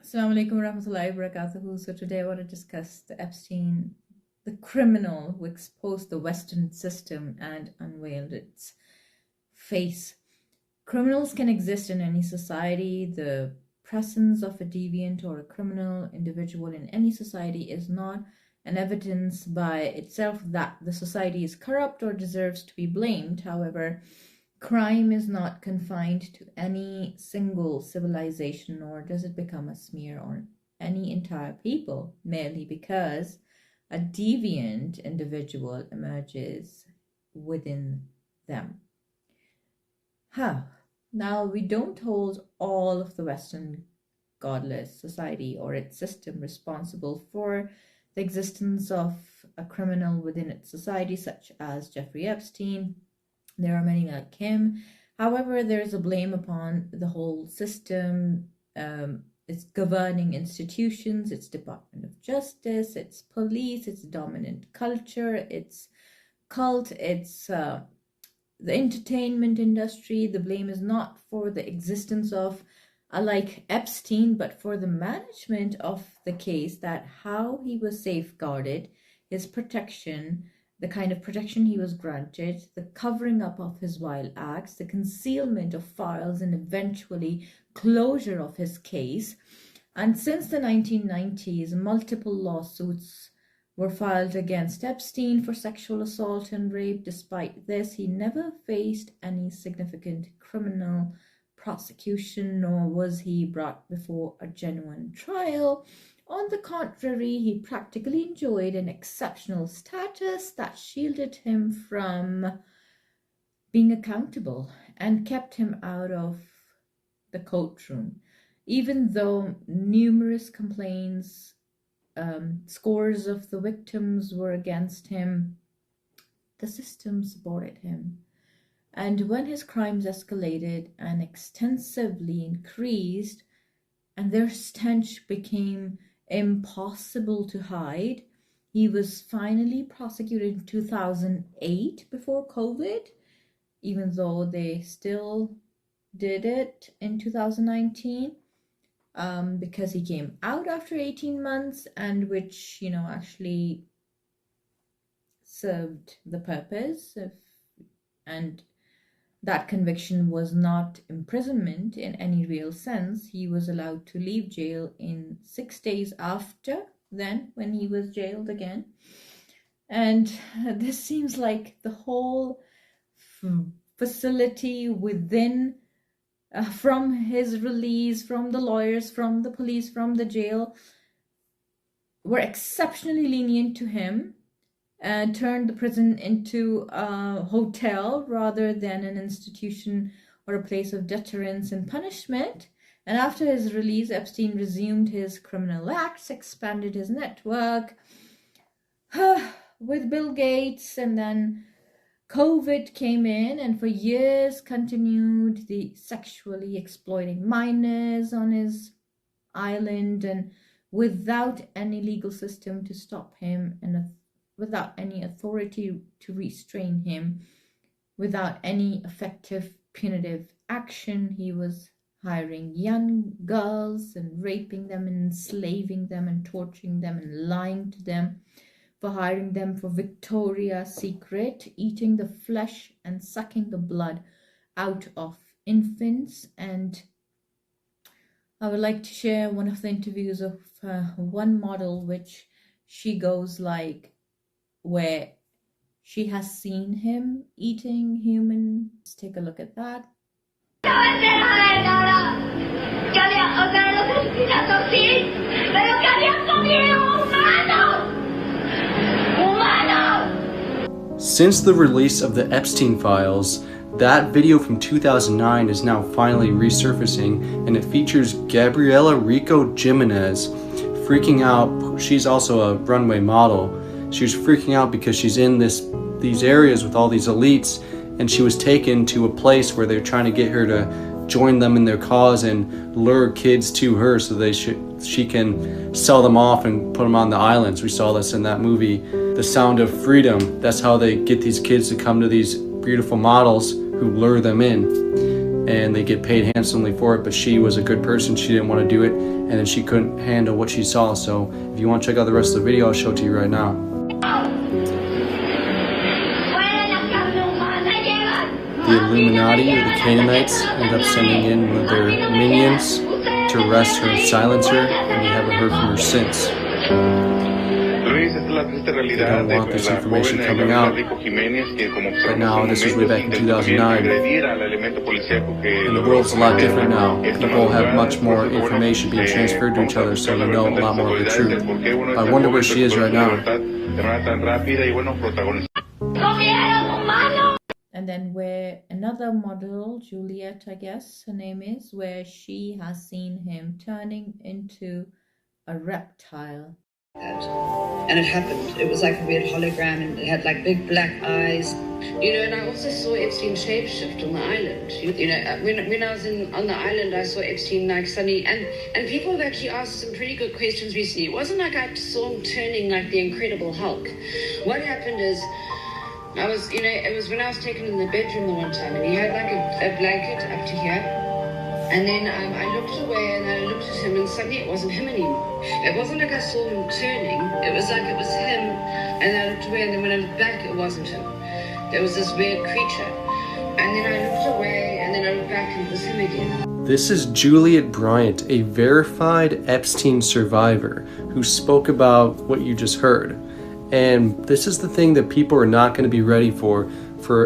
Assalamu alaikum warahmatullahi wabarakatuh. So today I want to discuss the Epstein, the criminal who exposed the Western system and unveiled its face. Criminals can exist in any society. The presence of a deviant or a criminal individual in any society is not an evidence by itself that the society is corrupt or deserves to be blamed. However, crime is not confined to any single civilization, nor does it become a smear on any entire people merely because a deviant individual emerges within them. Now, we don't hold all of the Western godless society or its system responsible for the existence of a criminal within its society, such as Jeffrey Epstein. There are many like him. However, there is a blame upon the whole system, its governing institutions, its Department of Justice, its police, its dominant culture, its cult, its the entertainment industry. The blame is not for the existence of like Epstein, but for the management of the case, that how he was safeguarded, his protection, the kind of protection he was granted, the covering up of his vile acts, the concealment of files, and eventually closure of his case. And since the 1990s, multiple lawsuits were filed against Epstein for sexual assault and rape. Despite this, he never faced any significant criminal prosecution, nor was he brought before a genuine trial. On the contrary, he practically enjoyed an exceptional status that shielded him from being accountable and kept him out of the courtroom. Even though numerous complaints, scores of the victims were against him, the system supported him. And when his crimes escalated and extensively increased, and their stench became impossible to hide, he was finally prosecuted in 2008 before COVID, even though they still did it in 2019, because he came out after 18 months, and which, actually served the purpose of, and that conviction was not imprisonment in any real sense. He was allowed to leave jail in 6 days after then, when he was jailed again. And this seems like the whole facility within, from his release, from the lawyers, from the police, from the jail, were exceptionally lenient to him, and turned the prison into a hotel rather than an institution or a place of deterrence and punishment. And after his release, Epstein resumed his criminal acts, expanded his network with Bill Gates, and then Co-vid came in, and for years continued the sexually exploiting minors on his island, and without any legal system to stop him, and without any authority to restrain him, without any effective punitive action. He was hiring young girls and raping them and enslaving them and torturing them and lying to them, for hiring them for Victoria's Secret, eating the flesh and sucking the blood out of infants. And I would like to share one of the interviews of one model, which she goes like, where she has seen him eating humans. Let's take a look at that. Since the release of the Epstein files, that video from 2009 is now finally resurfacing, and it features Gabriela Rico Jimenez freaking out. She's also a runway model. She was freaking out because she's in these areas with all these elites, and she was taken to a place where they're trying to get her to join them in their cause and lure kids to her so she can sell them off and put them on the islands. We saw this in that movie, The Sound of Freedom. That's how they get these kids to come to these beautiful models who lure them in. and they get paid handsomely for it, but she was a good person, she didn't want to do it, and then she couldn't handle what she saw. So if you want to check out the rest of the video, I'll show it to you right now. The Illuminati, or the Canaanites, end up sending in one of their minions to arrest her and silence her, and we haven't heard from her since. They don't want this information coming out. But now, this was way back in 2009, and the world's a lot different now. People have much more information being transferred to each other, so you know a lot more of the truth. I wonder where she is right now. And then where another model, Juliet, I guess her name is, where she has seen him turning into a reptile. And it happened. It was like a weird hologram, and it had like big black eyes. You know, and I also saw Epstein shapeshift on the island. You know, when I was on the island, I saw Epstein like suddenly, and people have actually asked some pretty good questions recently. It wasn't like I saw him turning like the Incredible Hulk. What happened is, I was, you know, it was when I was taken in the bedroom the one time, and he had like a blanket up to here, and then I looked away and I looked at him, and suddenly it wasn't him anymore. It wasn't like I saw him turning, it was like it was him, and I looked away, and then when I looked back, it wasn't him. There was this weird creature, and then I looked away, and then I looked back, and it was him again. This is Juliet Bryant, a verified Epstein survivor, who spoke about what you just heard. And this is the thing that people are not going to be ready for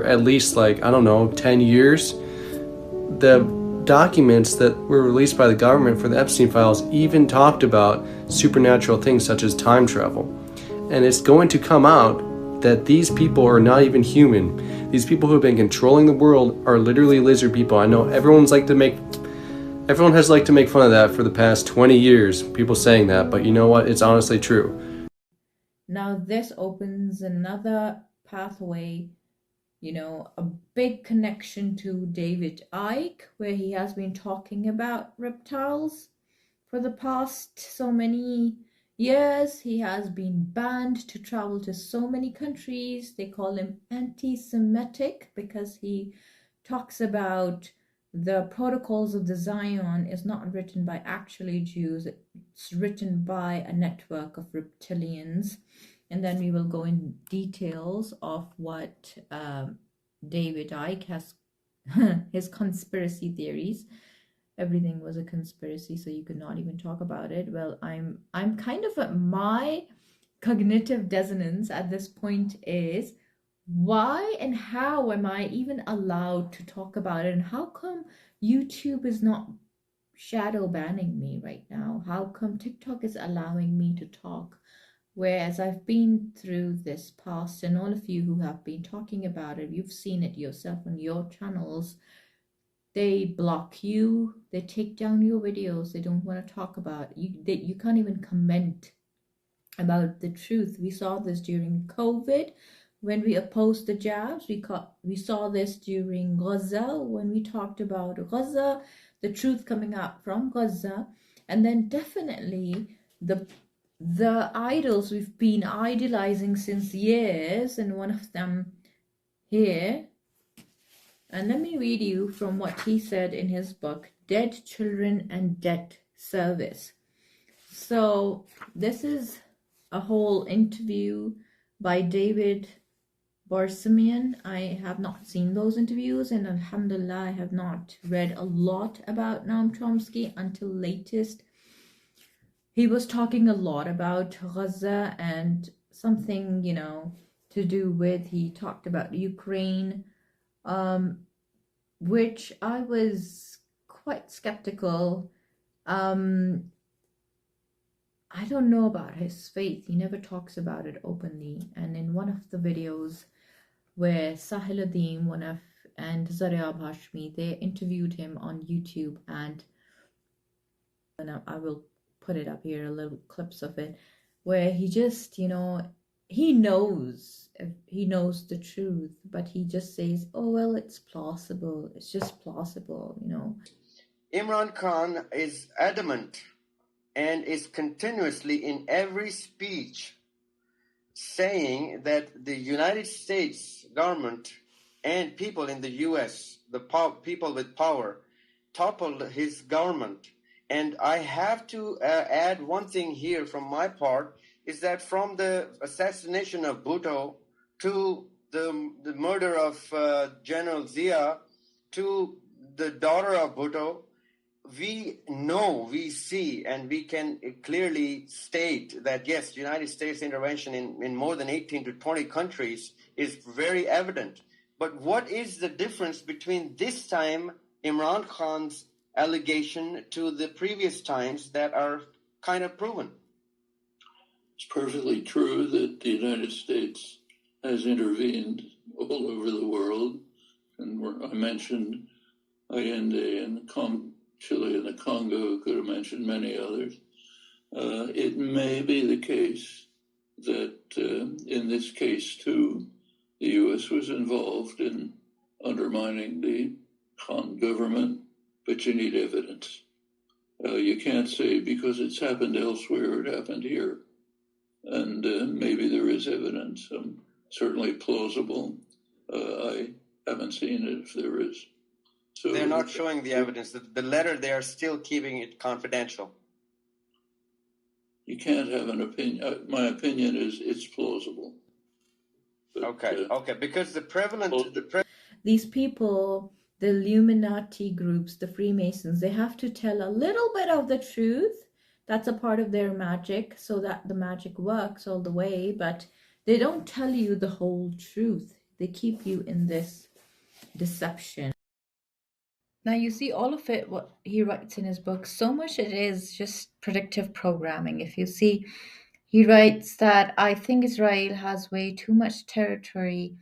at least, like, I don't know, 10 years. The documents that were released by the government for the Epstein files even talked about supernatural things such as time travel. And it's going to come out that these people are not even human. These people who have been controlling the world are literally lizard people. I know everyone has liked to make fun of that for the past 20 years, people saying that, but you know what? It's honestly true. Now this opens another pathway, you know, a big connection to David Icke, where he has been talking about reptiles for the past so many years. He has been banned to travel to so many countries. They call him anti-Semitic because he talks about the protocols of the Zion is not written by actually Jews. It's written by a network of reptilians. And then we will go in details of what David Icke has, his conspiracy theories. Everything was a conspiracy, so you could not even talk about it. Well, I'm kind of my cognitive dissonance at this point is, why and how am I even allowed to talk about it? And how come YouTube is not shadow banning me right now? How come TikTok is allowing me to talk? Whereas I've been through this past, and all of you who have been talking about it, you've seen it yourself on your channels. They block you, they take down your videos, they don't want to talk about it. You can't even comment about the truth. We saw this during COVID when we opposed the jabs. We saw this during Gaza when we talked about Gaza, the truth coming out from Gaza. And then definitely the idols we've been idolizing since years, and one of them here. And let me read you from what he said in his book, Dead Children and Debt Service. So this is a whole interview by David Barsamian. I have not seen those interviews, and alhamdulillah, I have not read a lot about Naom Chomsky until latest. He was talking a lot about Gaza and something, you know, to do with, he talked about Ukraine, which I was quite skeptical. I don't know about his faith. He never talks about it openly. And in one of the videos where Sahil Adim and Zaryab Hashmi, they interviewed him on YouTube, and I will put it up here, a little clips of it, where he just, you know, he knows the truth, but he just says, oh, well, it's plausible. It's just plausible, you know. Imran Khan is adamant and is continuously in every speech saying that the United States government and people in the U.S., the people with power, toppled his government. And I have to add one thing here from my part, is that from the assassination of Bhutto to the murder of General Zia to the daughter of Bhutto, we know, we see, and we can clearly state that, yes, United States intervention in more than 18 to 20 countries is very evident. But what is the difference between this time, Imran Khan's allegation, to the previous times that are kind of proven? It's perfectly true that the United States has intervened all over the world. And I mentioned Allende and Chile and the Congo, could have mentioned many others. It may be the case that in this case, too, the U.S. was involved in undermining the Khan government, but you need evidence. You can't say because it's happened elsewhere, it happened here. And maybe there is evidence, certainly plausible. I haven't seen it if there is. So they're not showing the evidence. The letter, they are still keeping it confidential. You can't have an opinion. My opinion is it's plausible. But, okay. Because the prevalent... These people, the Illuminati groups, the Freemasons, they have to tell a little bit of the truth. That's a part of their magic, so that the magic works all the way. But they don't tell you the whole truth. They keep you in this deception. Now you see all of it, what he writes in his book, so much it is just predictive programming. If you see, he writes that I think Israel has way too much territory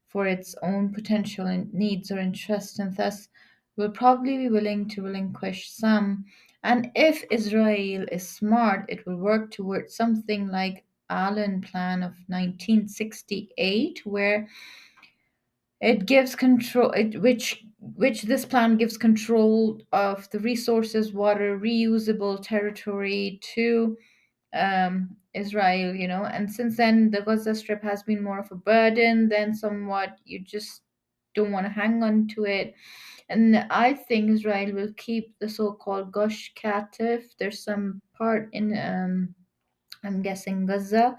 for its own potential and needs or interests, and thus will probably be willing to relinquish some. And if Israel is smart, it will work towards something like Allen Plan of 1968, where it gives control, which this plan gives control of the resources, water, reusable territory to Israel, and since then the Gaza Strip has been more of a burden than somewhat you just don't want to hang on to it. And I think Israel will keep the so-called Gush Katif. There's some part in I'm guessing Gaza,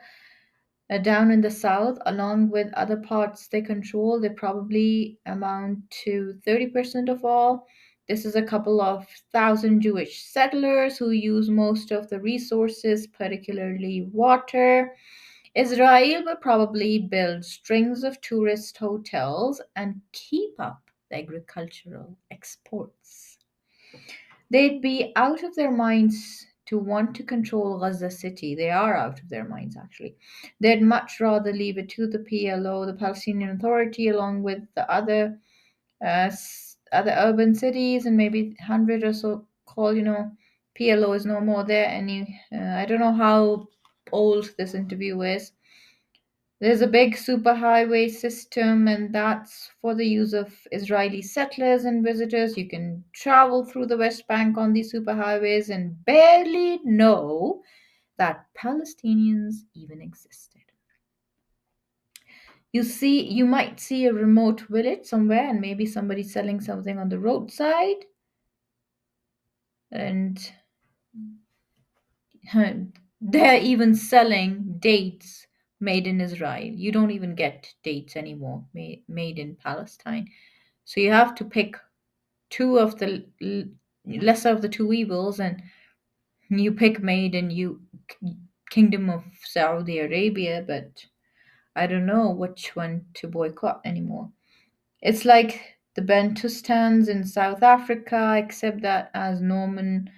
down in the south, along with other parts they control. They probably amount to 30% of all. This is a couple of thousand Jewish settlers who use most of the resources, particularly water. Israel will probably build strings of tourist hotels and keep up the agricultural exports. They'd be out of their minds to want to control Gaza City. They are out of their minds, actually. They'd much rather leave it to the PLO, the Palestinian Authority, along with the other urban cities, and maybe 100 or so called, PLO is no more there. I don't know how old this interview is. There's a big superhighway system, and that's for the use of Israeli settlers and visitors. You can travel through the West Bank on these superhighways and barely know that Palestinians even existed. You might see a remote village somewhere, and maybe somebody selling something on the roadside, and they're even selling dates made in Israel. You don't even get dates anymore made in Palestine. So you have to pick two of the lesser of the two evils, and you pick made in Kingdom of Saudi Arabia, but I don't know which one to boycott anymore. It's like the Bantustans in South Africa, except that, as Norman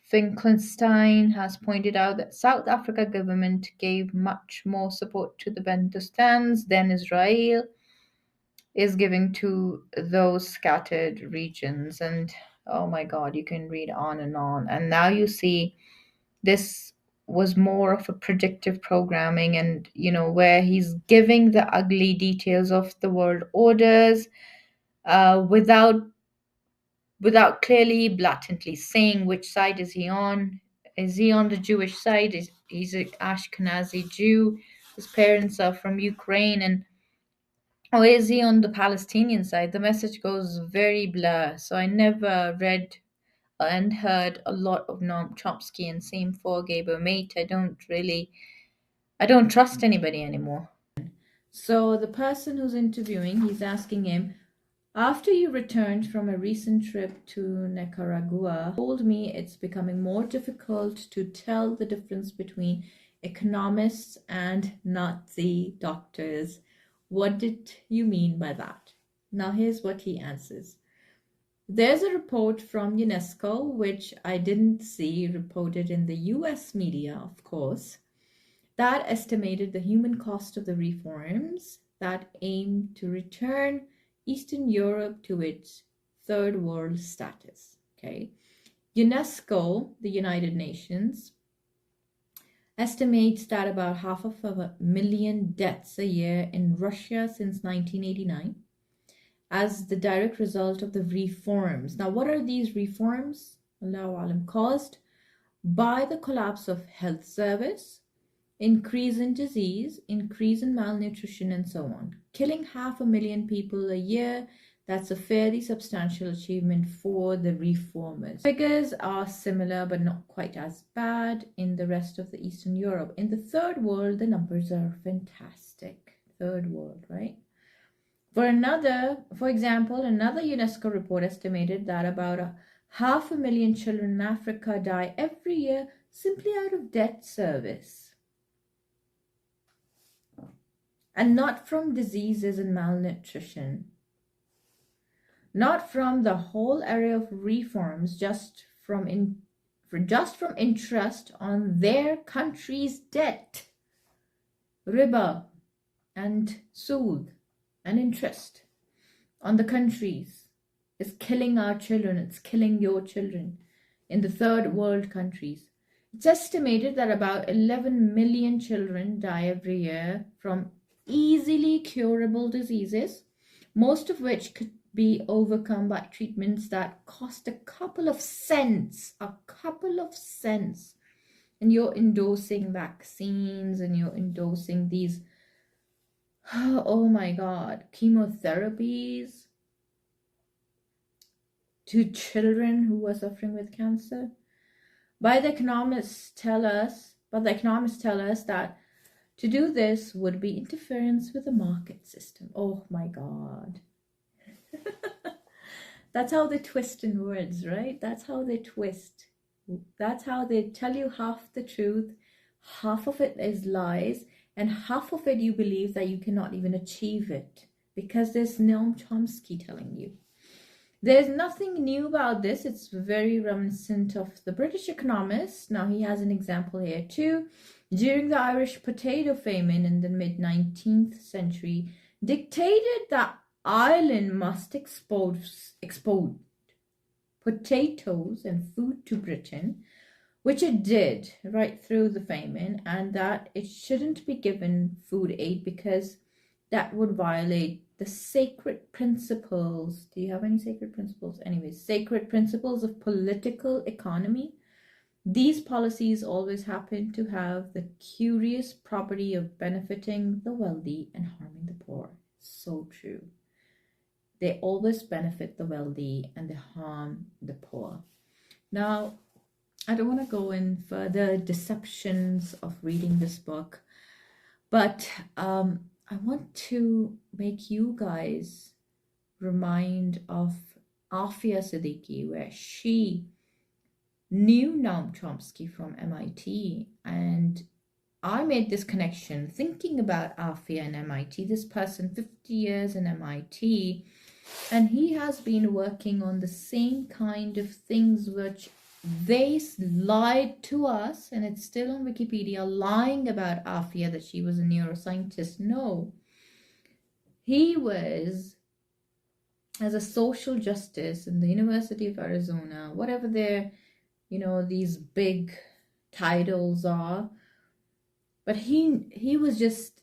Finkelstein has pointed out, that South Africa government gave much more support to the Bantustans than Israel is giving to those scattered regions. And oh my God, you can read on and on. And now you see this was more of a predictive programming, and where he's giving the ugly details of the world orders without clearly, blatantly saying which side is he on. Is he on the Jewish side? He's an Ashkenazi Jew. His parents are from Ukraine, and Or is he on the Palestinian side? The message goes very blur. So I never read and heard a lot of Noam Chomsky, and same for Gaber Mate. I don't trust anybody anymore. So the person who's interviewing, he's asking him, after you returned from a recent trip to Nicaragua, told me it's becoming more difficult to tell the difference between economists and Nazi doctors. What did you mean by that? Now here's what he answers. There's a report from UNESCO, which I didn't see reported in the US media, of course, that estimated the human cost of the reforms that aim to return Eastern Europe to its third world status. Okay, UNESCO, the United Nations, estimates that about 500,000 deaths a year in Russia since 1989 as the direct result of the reforms. Now, what are these reforms? Allahu Alam, caused by the collapse of health service, increase in disease, increase in malnutrition, and so on. Killing 500,000 people a year, that's a fairly substantial achievement for the reformers. Figures are similar but not quite as bad in the rest of the Eastern Europe. In the third world, the numbers are fantastic. Third world, right? For example, another UNESCO report estimated that about 500,000 children in Africa die every year simply out of debt service. And not from diseases and malnutrition. Not from the whole area of reforms, just from interest on their country's debt. Riba and sood and interest on the countries is killing our children. It's killing your children in the third world countries. It's estimated that about 11 million children die every year from easily curable diseases, most of which could be overcome by treatments that cost a couple of cents. And you're endorsing vaccines and you're endorsing these, oh my God, chemotherapies to children who are suffering with cancer. But the economists tell us that to do this would be interference with the market system. Oh my God. That's how they twist in words, right? That's how they twist. That's how they tell you half the truth. Half of it is lies, and half of it you believe that you cannot even achieve it because there's Naom Chomsky telling you. There's nothing new about this. It's very reminiscent of the British economist. Now he has an example here too. During the Irish potato famine in the mid-19th century, dictated that Ireland must export potatoes and food to Britain, which it did right through the famine, and that it shouldn't be given food aid because that would violate the sacred principles. Do you have any sacred principles? Anyways, sacred principles of political economy. These policies always happen to have the curious property of benefiting the wealthy and harming the poor. So true. They always benefit the wealthy and they harm the poor. Now, I don't want to go in further deceptions of reading this book, but I want to make you guys remind of Afia Siddique, where she knew Naom Chomsky from MIT, and I made this connection thinking about Afia and MIT. This person, 50 years in MIT, and he has been working on the same kind of things which they lied to us, and it's still on Wikipedia, lying about Afia that she was a neuroscientist. No, he was as a social justice in the University of Arizona, whatever their, these big titles are. But he was just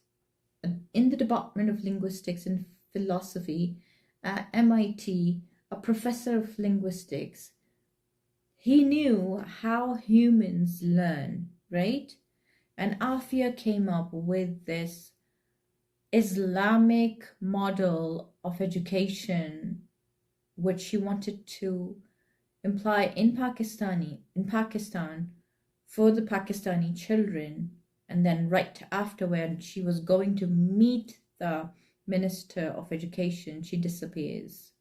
in the Department of Linguistics and Philosophy at MIT, a professor of linguistics. He knew how humans learn, right? And Afia came up with this Islamic model of education which she wanted to imply in Pakistan for the Pakistani children, and then right after when she was going to meet the Minister of Education, she disappears.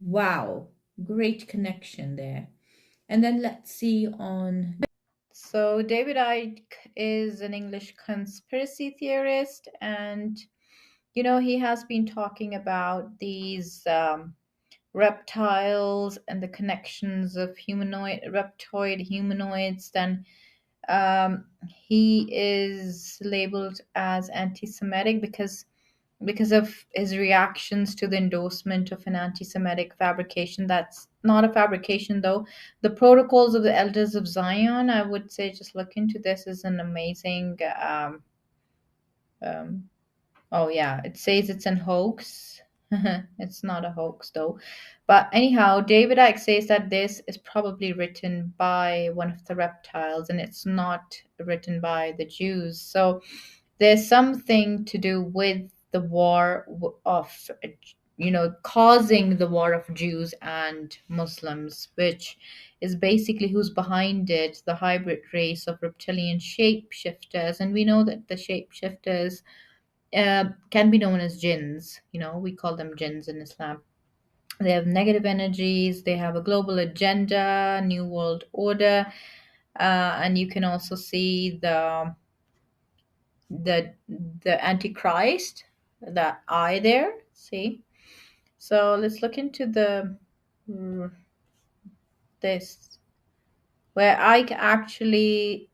Wow, great connection there. And then let's see on. So David Icke is an English conspiracy theorist, and he has been talking about these reptiles and the connections of reptoid humanoids. Then he is labeled as anti-Semitic because of his reactions to the endorsement of an anti-Semitic fabrication. That's not a fabrication, though. The Protocols of the Elders of Zion, I would say just look into this, is an amazing oh yeah, it says it's an hoax. It's not a hoax though. But anyhow, David Icke says that this is probably written by one of the reptiles and it's not written by the Jews. So there's something to do with the war of, causing the war of Jews and Muslims, which is basically who's behind it, the hybrid race of reptilian shapeshifters. And we know that the shapeshifters can be known as jinns. We call them jinns in Islam. They have negative energies, they have a global agenda, new world order, and you can also see the Antichrist, that eye there, see? So let's look into this, where Ike actually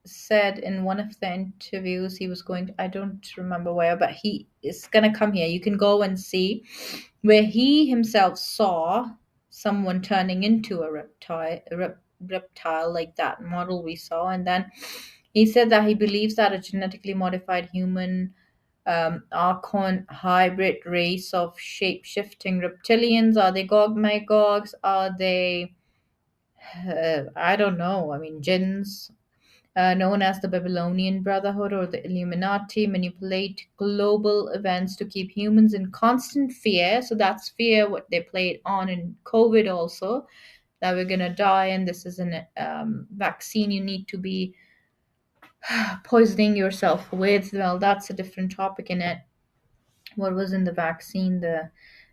said in one of the interviews he was going to, I don't remember where, but he is going to come here. You can go and see where he himself saw someone turning into a reptile like that model we saw. And then he said that he believes that a genetically modified human Archon hybrid race of shape-shifting reptilians. Are they Gog Magogs? Are they I don't know. I mean, jinns, known as the Babylonian Brotherhood or the Illuminati, manipulate global events to keep humans in constant fear. So that's fear, what they played on in COVID also, that we're going to die and this is a vaccine you need to be poisoning yourself with. Well, that's a different topic in it. What was in the vaccine? The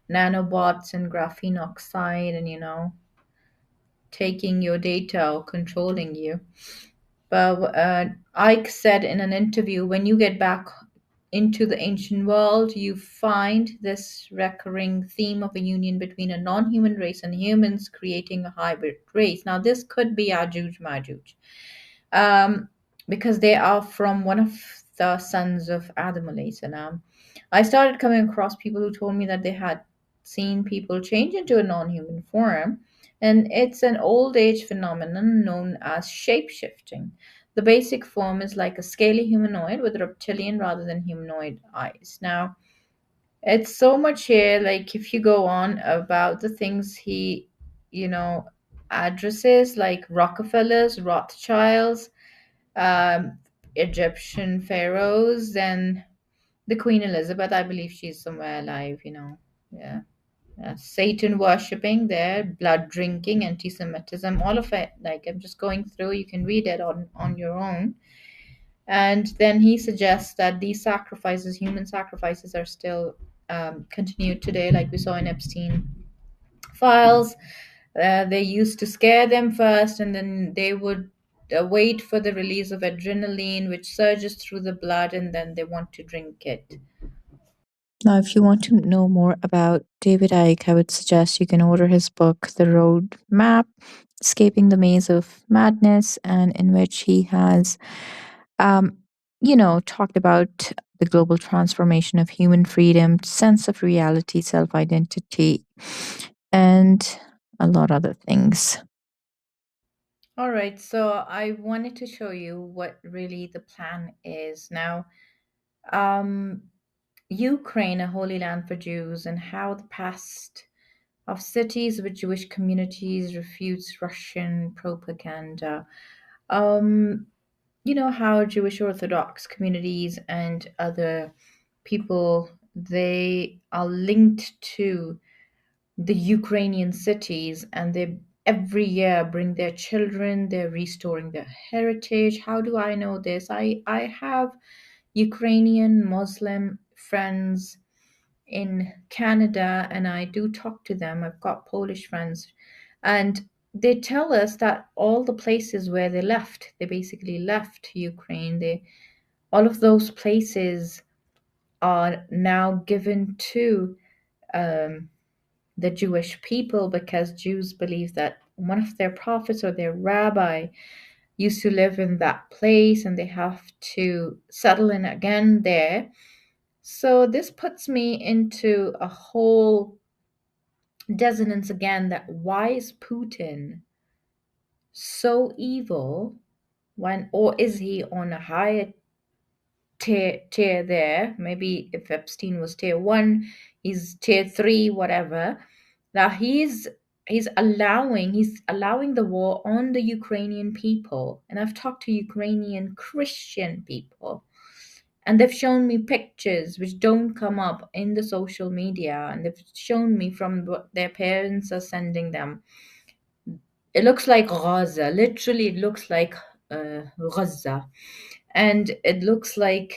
nanobots and graphene oxide and, taking your data or controlling you. But Ike said in an interview, when you get back into the ancient world, you find this recurring theme of a union between a non-human race and humans, creating a hybrid race. Now, this could be Yajuj Majuj, because they are from one of the sons of Adam alayhi salam. I started coming across people who told me that they had seen people change into a non-human form, and it's an old age phenomenon known as shapeshifting. The basic form is like a scaly humanoid with reptilian rather than humanoid eyes. Now, it's so much here, like if you go on about the things he, addresses, like Rockefellers, Rothschilds, Egyptian pharaohs, then the Queen Elizabeth, I believe she's somewhere alive, yeah. Satan worshipping there, blood drinking, anti-Semitism, all of it. Like I'm just going through, you can read it on your own. And then he suggests that these sacrifices, human sacrifices, are still continued today, like we saw in Epstein files. They used to scare them first, and then they would wait for the release of adrenaline, which surges through the blood, and then they want to drink it. Now, if you want to know more about David Icke, I would suggest you can order his book, The Road Map, Escaping the Maze of Madness, and in which he has, talked about the global transformation of human freedom, sense of reality, self-identity, and a lot of other things. All right, so I wanted to show you what really the plan is. Now, Ukraine, a holy land for Jews, and how the past of cities with Jewish communities refutes Russian propaganda. How Jewish Orthodox communities and other people, they are linked to the Ukrainian cities, and they every year bring their children. They're restoring their heritage. How do I know this? I have Ukrainian Muslim friends in Canada, and I do talk to them. I've got Polish friends, and they tell us that all the places where they basically left Ukraine, all of those places are now given to the Jewish people, because Jews believe that one of their prophets or their rabbi used to live in that place, and they have to settle in again there. So this puts me into a whole dissonance again, that why is Putin so evil or is he on a higher tier there? Maybe if Epstein was tier 1, he's tier 3, whatever. Now he's allowing the war on the Ukrainian people. And I've talked to Ukrainian Christian people, and they've shown me pictures which don't come up in the social media, and they've shown me from what their parents are sending them. It looks like Gaza. Literally, it looks like Gaza. And it looks like,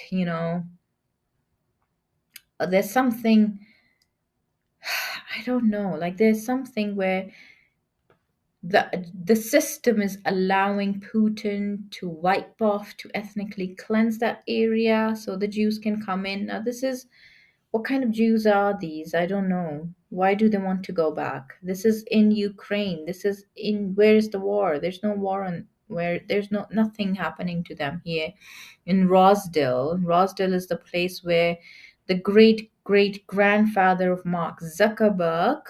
there's something, I don't know, like there's something where the system is allowing Putin to wipe off, to ethnically cleanse that area so the Jews can come in. Now, what kind of Jews are these? I don't know. Why do they want to go back? This is in Ukraine. Where is the war? There's no war there's nothing happening to them here. In Rosdale. Rosdale is the place where the great-great-grandfather of Mark Zuckerberg,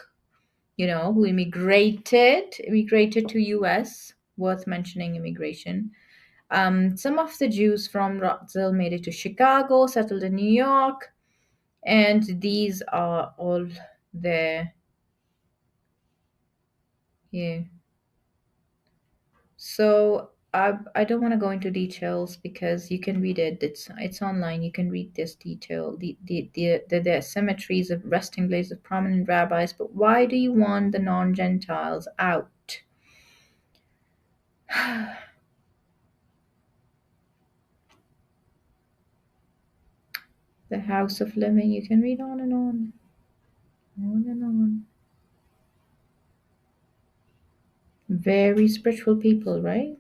who immigrated to US, worth mentioning immigration. Some of the Jews from Rosdale made it to Chicago, settled in New York, and these are all there. Yeah. So I don't want to go into details because you can read it. It's online. You can read this detail. The symmetries of resting place of prominent rabbis. But why do you want the non-Gentiles out? The House of Living. You can read on and on. On and on. Very spiritual people, right?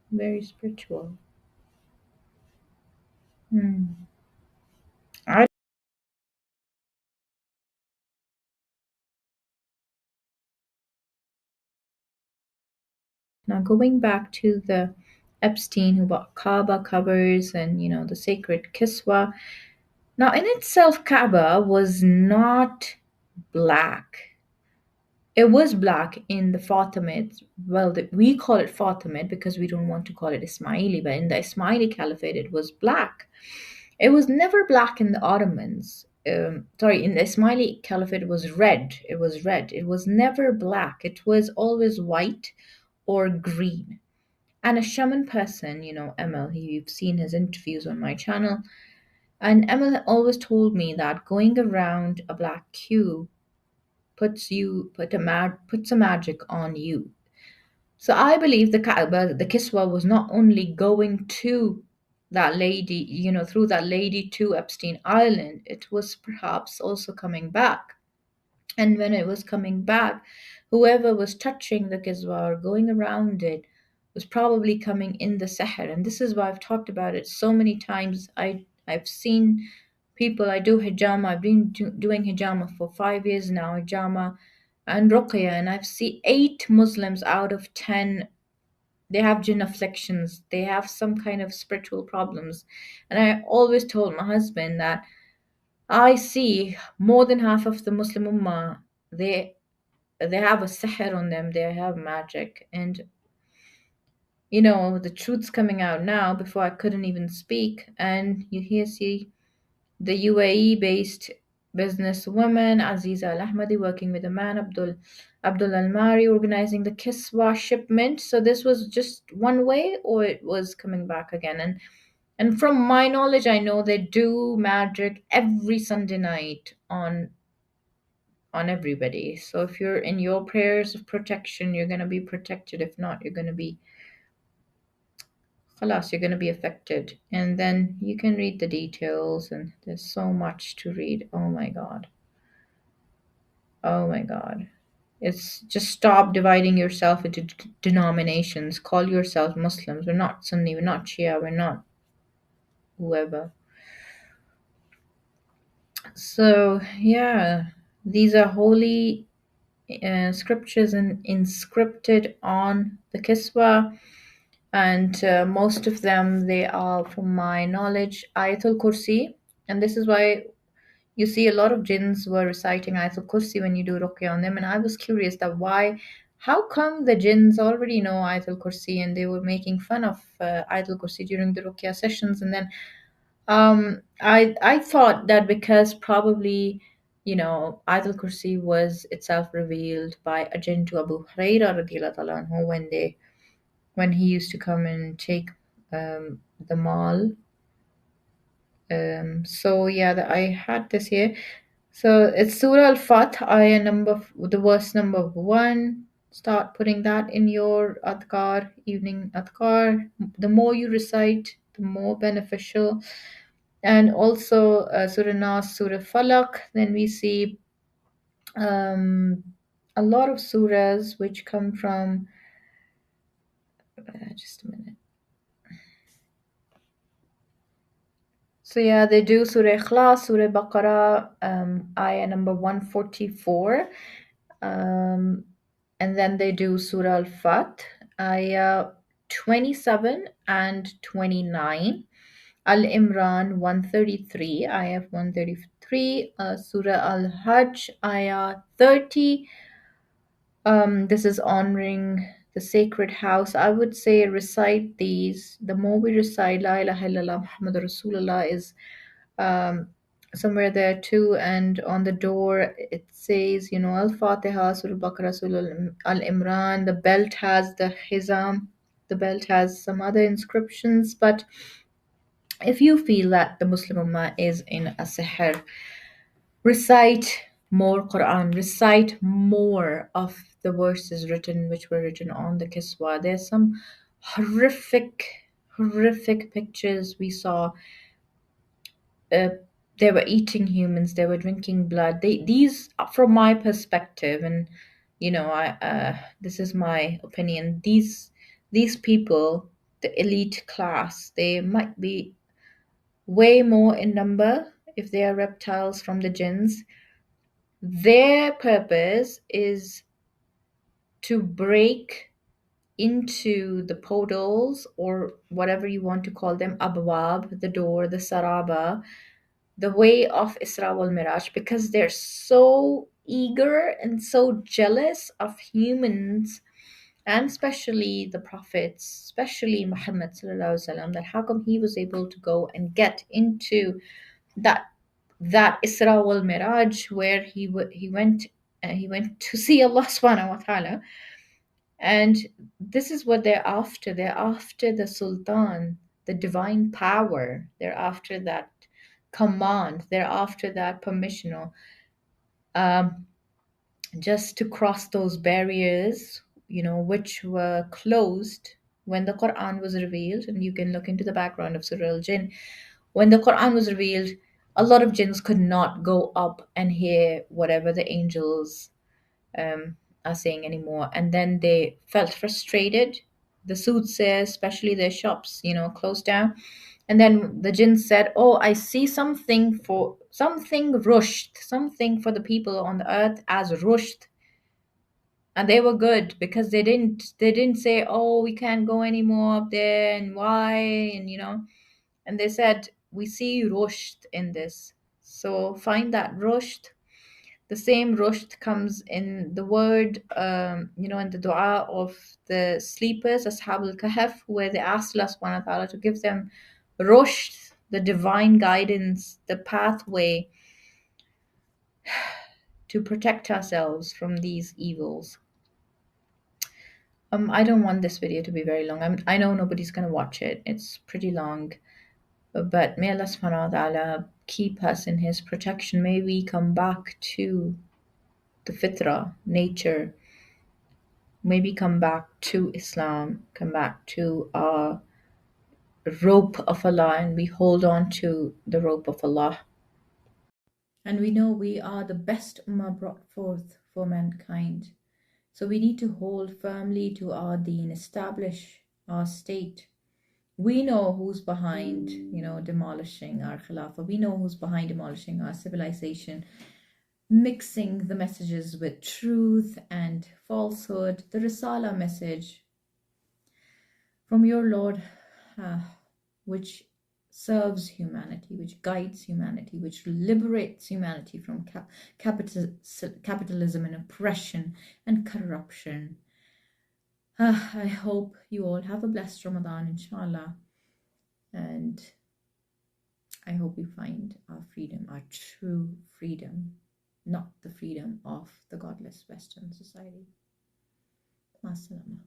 Very spiritual. Now, going back to the Epstein who bought Kaaba covers and, the sacred Kiswa. Now, in itself, Kaaba was not black. It was black in the Fatimids. Well, we call it Fatimid because we don't want to call it Ismaili, but in the Ismaili Caliphate, it was black. It was never black in the Ottomans. In the Ismaili Caliphate, it was red. It was red. It was never black. It was always white or green. And a shaman person, Emil, you've seen his interviews on my channel, and Emil always told me that going around a black cube puts a magic on you. So I believe the Kaaba, the Kiswa, was not only going to that lady, through that lady to Epstein Island, it was perhaps also coming back. And when it was coming back, whoever was touching the Kiswa or going around it was probably coming in the Sahar. And this is why I've talked about it so many times. I've seen people, I do hijama, I've been doing hijama for 5 years now, hijama and ruqya, and I've seen 8 Muslims out of 10, they have jinn afflictions, they have some kind of spiritual problems. And I always told my husband that I see more than half of the Muslim Ummah, they have a sihr on them, they have magic. And the truth's coming out now before I couldn't even speak. And you see the UAE-based businesswoman Aziza Al-Ahmadi working with a man, Abdul Al-Mari, organizing the Kiswa shipment. So this was just one way, or it was coming back again. And from my knowledge, I know they do magic every Sunday night on everybody. So if you're in your prayers of protection, you're going to be protected. If not, you're going to be khalas, you're going to be affected. And then you can read the details, and there's so much to read. Oh my god. Oh my god. It's just stop dividing yourself into denominations. Call yourselves Muslims. We're not Sunni, we're not Shia, we're not whoever. So yeah, these are holy scriptures and inscripted on the Kiswa, and most of them, they are, from my knowledge, Ayatul Kursi. And this is why you see a lot of jinns were reciting Ayatul Kursi when you do ruqya on them. And I was curious that how come the jinns already know Ayatul Kursi, and they were making fun of Ayatul Kursi during the ruqya sessions. And then I thought that because probably, Ayatul Kursi was itself revealed by a jinn to Abu Hurairah radiallahu anhu when he used to come and take the mall. So yeah, I had this here. So it's Surah Al-Fath, the verse number 1. Start putting that in your adhkar, evening adhkar. The more you recite, the more beneficial. And also Surah Nas, Surah Falaq. Then we see a lot of surahs which come from, just a minute. So yeah, they do Surah Ikhlas, Surah Baqarah, ayah number 144. And then they do Surah Al-Fath, ayah 27 and 29. Al-Imran 133, ayah 133. Surah Al-Hajj, ayah 30. This is honoring the sacred house. I would say recite these. The more we recite La ilaha illallah Muhammad Rasulullah is somewhere there too. And on the door it says, Al-Fatiha, Surah Baqarah, Surah Al-Imran. The belt has the hizam. The belt has some other inscriptions. But if you feel that the Muslim Ummah is in a sihr, recite more Quran, recite more of the verses which were written on the Kiswa. There's some horrific pictures we saw. They were eating humans, they were drinking blood. These, from my perspective, and this is my opinion, these people, the elite class, they might be way more in number if they are reptiles from the jinns. Their purpose is to break into the portals, or whatever you want to call them, abwab, the door, the saraba, the way of Isra wal Miraj, because they're so eager and so jealous of humans, and especially the prophets, especially Muhammad sallallahu alaihi wasallam, that how come he was able to go and get into that Isra wal Miraj, where he went to see Allah subhanahu wa ta'ala. And this is what they're after. They're after the Sultan, the divine power. They're after that command. They're after that permission, just to cross those barriers, which were closed when the Quran was revealed. And you can look into the background of Surah Al-Jinn. When the Quran was revealed, a lot of jinns could not go up and hear whatever the angels are saying anymore. And then they felt frustrated. The soothsayers, especially their shops, closed down. And then the jinn said, "Oh, I see something rushed, something for the people on the earth as rushed." And they were good, because they didn't say, "Oh, we can't go anymore up there, and why?" And they said, "We see rushed in this." So find that rushed. The same rushed comes in the word, in the dua of the sleepers, Ashab al-Kahf, where they asked Allah subhanahu wa ta'ala to give them rushed, the divine guidance, the pathway to protect ourselves from these evils. I don't want this video to be very long. I know nobody's going to watch it. It's pretty long. But may Allah subhanahu wa ta'ala keep us in His protection. May we come back to the fitra, nature. May we come back to Islam, come back to our rope of Allah, and we hold on to the rope of Allah. And we know we are the best ummah brought forth for mankind. So we need to hold firmly to our deen, establish our state. We know who's behind, demolishing our khilafah. We know who's behind demolishing our civilization, mixing the messages with truth and falsehood. The Risala message from your Lord, which serves humanity, which guides humanity, which liberates humanity from capitalism and oppression and corruption. I hope you all have a blessed Ramadan, inshallah. And I hope we find our freedom, our true freedom, not the freedom of the godless Western society. Ma salama.